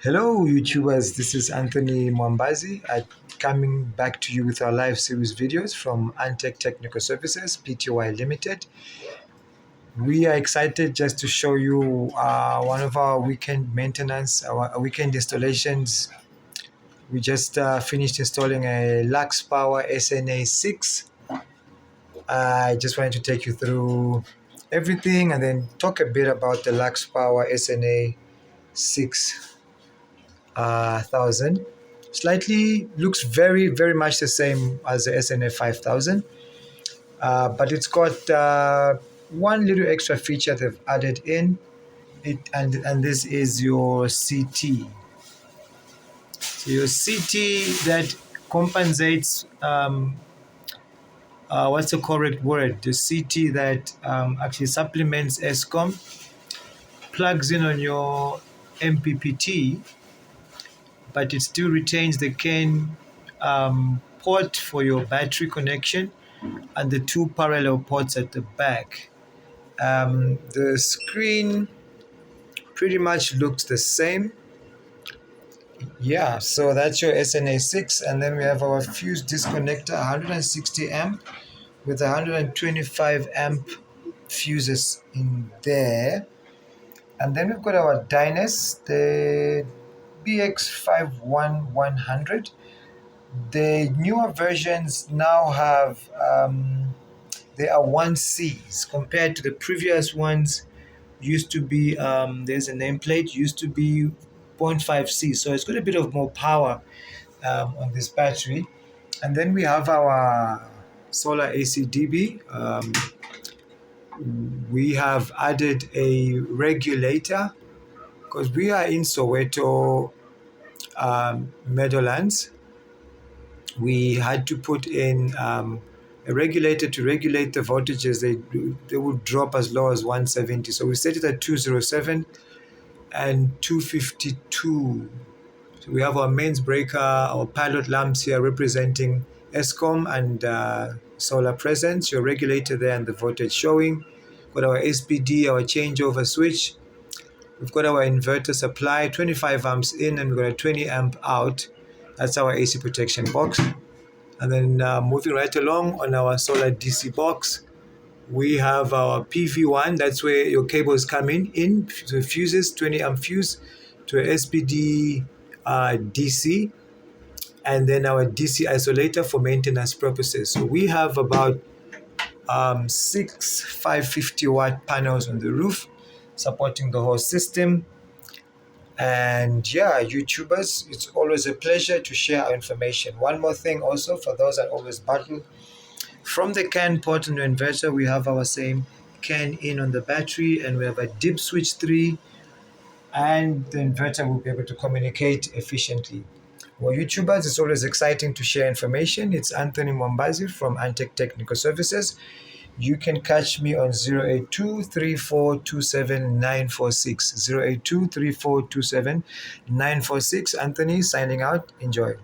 Hello, YouTubers. This is Anthony Mwambazi coming back to you with our live series videos from Antec Technical Services, Pty Limited. We are excited just to show you one of our weekend maintenance, our weekend installations. We just finished installing a Lux Power SNA6. I just wanted to take you through everything and then talk a bit about the Lux Power SNA6. 1000 slightly looks very much the same as the SNA 5000, but it's got one little extra feature they've added in it, and this is your CT. So your CT that compensates what's the correct word, the CT that actually supplements ESCOM, plugs in on your MPPT, but it still retains the CAN port for your battery connection and the two parallel ports at the back. The screen pretty much looks the same. Yeah, so that's your SNA6, and then we have our fuse disconnector, 160 amp with 125 amp fuses in there. And then we've got our Dyness, the BX51100. The newer versions now have they are 1Cs compared to the previous ones. Used to be there's a nameplate, used to be 0.5C, so it's got a bit of more power on this battery. And then we have our solar ACDB. We have added a regulator because we are in Soweto, Meadowlands. We had to put in a regulator to regulate the voltages. They would drop as low as 170. So we set it at 207 and 252. So we have our mains breaker, our pilot lamps here representing ESCOM and solar presence, your regulator there and the voltage showing. Got our SPD, our changeover switch. We've got our inverter supply, 25 amps in, and we've got a 20 amp out. That's our AC protection box. And then moving right along on our solar DC box, we have our PV1. That's where your cables come in so fuses, 20 amp fuse to a SPD DC, and then our DC isolator for maintenance purposes. So we have about 6 550-watt panels on the roof supporting the whole system. And yeah, YouTubers, it's always a pleasure to share our information. One more thing also, for those that always battle, from the CAN port on the inverter, we have our same CAN in on the battery, and we have a dip switch 3, and the inverter will be able to communicate efficiently. Well, YouTubers, it's always exciting to share information. It's Anthony Mwambazi from Antec Technical Services. You can catch me on 082-3427-946. 082-3427-946. Anthony signing out. Enjoy.